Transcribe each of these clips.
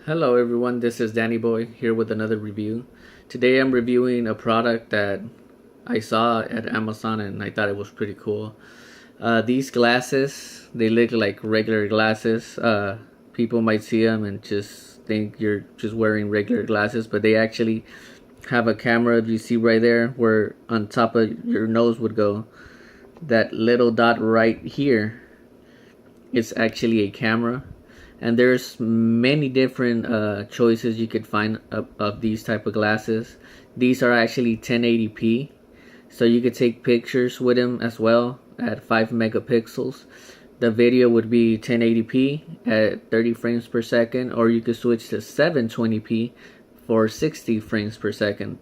Hello everyone, this is Danny Boy here with another review. Today I'm reviewing a product that I saw at Amazon and I thought it was pretty cool. These glasses, they look like regular glasses. People might see them and just think you're just wearing regular glasses, but they actually have a camera, if you see right there, where on top of your nose would go. That little dot right here is actually a camera, and there's many different choices you could find of these type of glasses. These are actually 1080p, so you could take pictures with them as well at 5 megapixels. The video would be 1080p at 30 frames per second, or you could switch to 720p for 60 frames per second.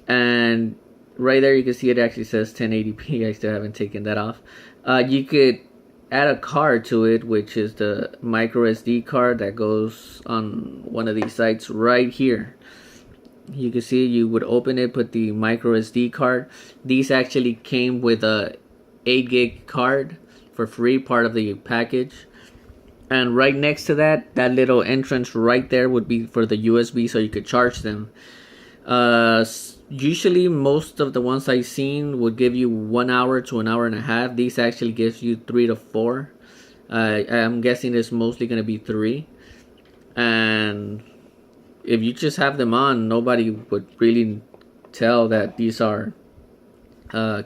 And right there you can see it actually says 1080p. I still haven't taken that off. You could add a card to it, which is the micro SD card that goes on one of these sites right here. You can see you would open it, put the micro SD card. These actually came with a 8 gig card for free, part of the package. And right next to that little entrance right there would be for the USB, so you could charge them. Usually most of the ones I've seen would give you 1 hour to an hour and a half. These actually gives you 3 to 4. I'm guessing it's mostly going to be 3. And if you just have them on, nobody would really tell that these are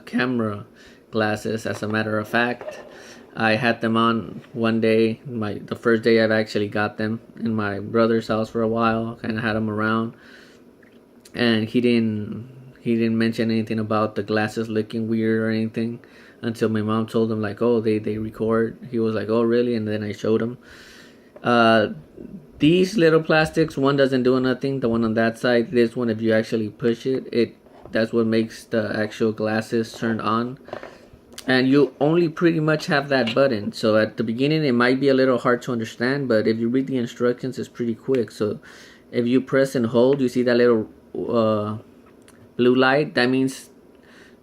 camera glasses. As a matter of fact, I had them on one day, the first day I've actually got them, in my brother's house for a while. Kind of had them around, and he didn't mention anything about the glasses looking weird or anything until my mom told him, like, oh, they record. He was like, oh really? And then I showed him these little plastics. One doesn't do nothing, the one on that side. This one, if you actually push it, that's what makes the actual glasses turn on. And you only pretty much have that button. So at the beginning it might be a little hard to understand, but if you read the instructions, it's pretty quick. So if you press and hold, you see that little blue light. That means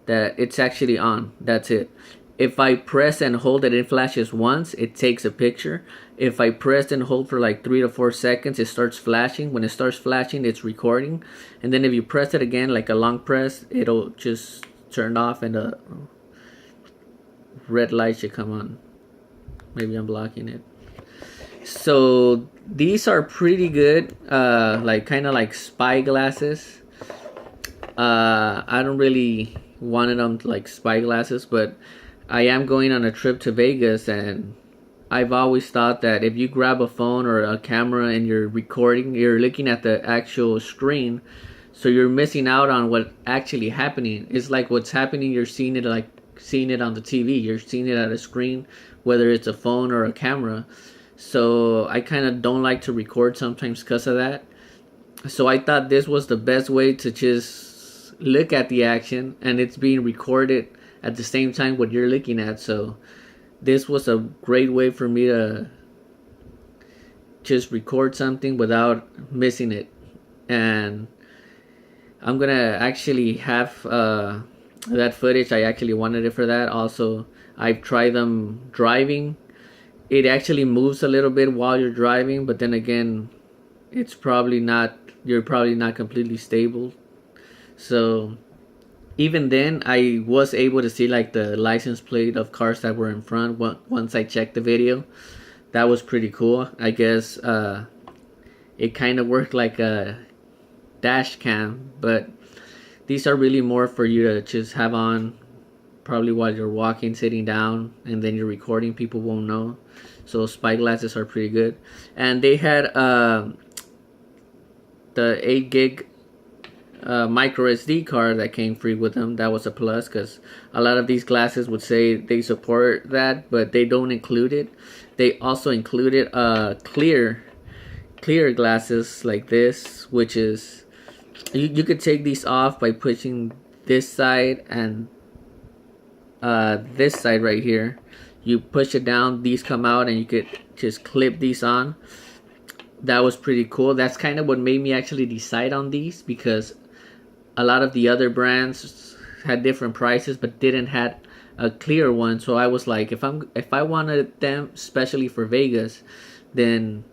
that it's actually on. That's it. If I press and hold it flashes once, it takes a picture. If I press and hold for like 3 to 4 seconds, it starts flashing. When it starts flashing, it's recording. And then if you press it again, like a long press, it'll just turn off and the red light should come on. Maybe I'm blocking it. So these are pretty good, like kind of like spy glasses. I don't really wanted them like spy glasses, but I am going on a trip to Vegas, and I've always thought that if you grab a phone or a camera and you're recording, you're looking at the actual screen, so you're missing out on what actually happening. It's like what's happening, you're seeing it on the TV. You're seeing it at a screen, whether it's a phone or a camera. So I kind of don't like to record sometimes because of that. So I thought this was the best way to just look at the action, and it's being recorded at the same time what you're looking at. So this was a great way for me to just record something without missing it. And I'm gonna actually have that footage. I actually wanted it for that. Also, I've tried them driving. It actually moves a little bit while you're driving, but then again, you're probably not completely stable. So even then, I was able to see like the license plate of cars that were in front once I checked the video. That was pretty cool. I guess it kind of worked like a dash cam, but these are really more for you to just have on probably while you're walking, sitting down, and then you're recording. People won't know. So spy glasses are pretty good. And they had the 8 gig micro SD card that came free with them. That was a plus, because a lot of these glasses would say they support that, but they don't include it. They also included clear glasses like this, which is you could take these off by pushing this side and this side right here. You push it down, these come out, and you could just clip these on. That was pretty cool. That's kind of what made me actually decide on these, because a lot of the other brands had different prices but didn't have a clear one. So I was like, if I wanted them especially for Vegas, then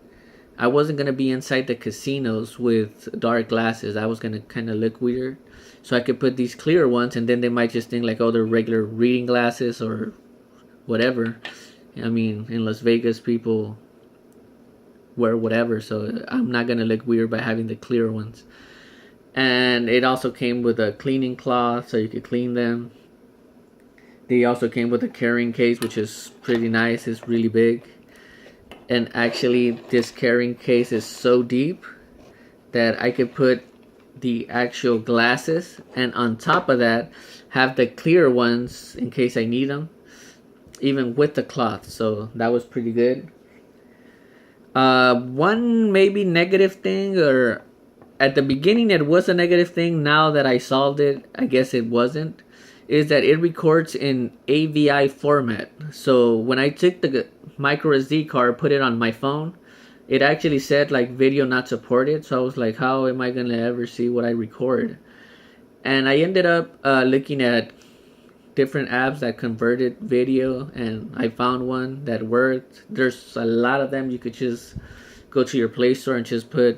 I wasn't gonna be inside the casinos with dark glasses. I was gonna kind of look weird, so I could put these clear ones, and then they might just think like, oh, they're regular reading glasses or whatever. I mean, in Las Vegas, people wear whatever, so I'm not gonna look weird by having the clear ones. And it also came with a cleaning cloth, so you could clean them. They also came with a carrying case, which is pretty nice. It's really big. And actually, this carrying case is so deep that I could put the actual glasses, and on top of that, have the clear ones in case I need them, even with the cloth. So that was pretty good. One maybe negative thing, or at the beginning it was a negative thing. Now that I solved it, I guess it wasn't, is that it records in AVI format. So when I took the micro SD card, put it on my phone, it actually said like video not supported. So I was like, how am I gonna ever see what I record? And I ended up looking at different apps that converted video, and I found one that worked. There's a lot of them. You could just go to your Play Store and just put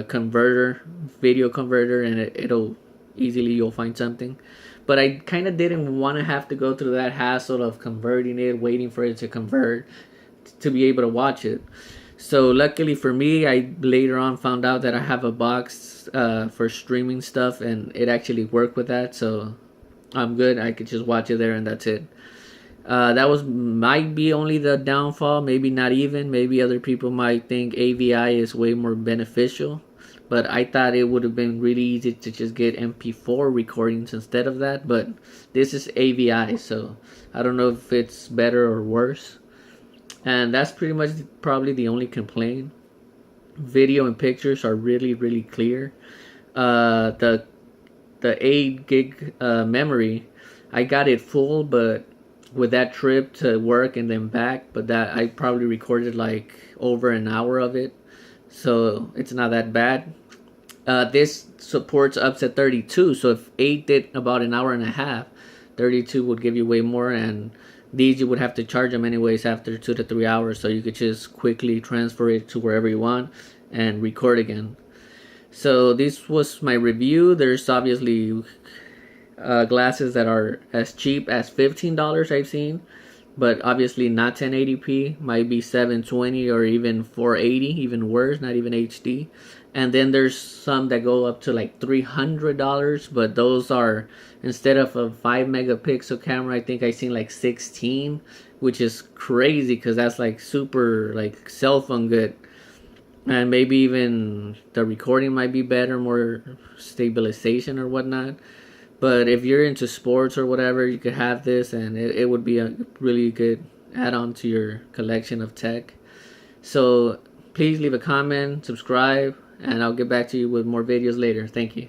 converter, video converter, and it'll easily, you'll find something. But I kind of didn't want to have to go through that hassle of converting it, waiting for it to convert to be able to watch it. So luckily for me, I later on found out that I have a box for streaming stuff, and it actually worked with that. So I'm good. I could just watch it there, and that's it. That was might be only the downfall. Maybe not even. Maybe other people might think AVI is way more beneficial. But I thought it would have been really easy to just get MP4 recordings instead of that. But this is AVI, so I don't know if it's better or worse. And that's pretty much probably the only complaint. Video and pictures are really, really clear. The 8 gig memory, I got it full, but with that trip to work and then back, but that I probably recorded like over an hour of it, so it's not that bad. This supports up to 32, so if 8 did about an hour and a half, 32 would give you way more, and these you would have to charge them anyways after 2 to 3 hours, so you could just quickly transfer it to wherever you want and record again. So this was my review. There's obviously glasses that are as cheap as $15 I've seen, but obviously not 1080p, might be 720 or even 480, even worse, not even HD. And then there's some that go up to like $300, but those are, instead of a 5 megapixel camera, I think I seen like 16, which is crazy because that's like super like cell phone good. And maybe even the recording might be better, more stabilization or whatnot. But if you're into sports or whatever, you could have this, and it would be a really good add-on to your collection of tech. So please leave a comment, subscribe, and I'll get back to you with more videos later. Thank you.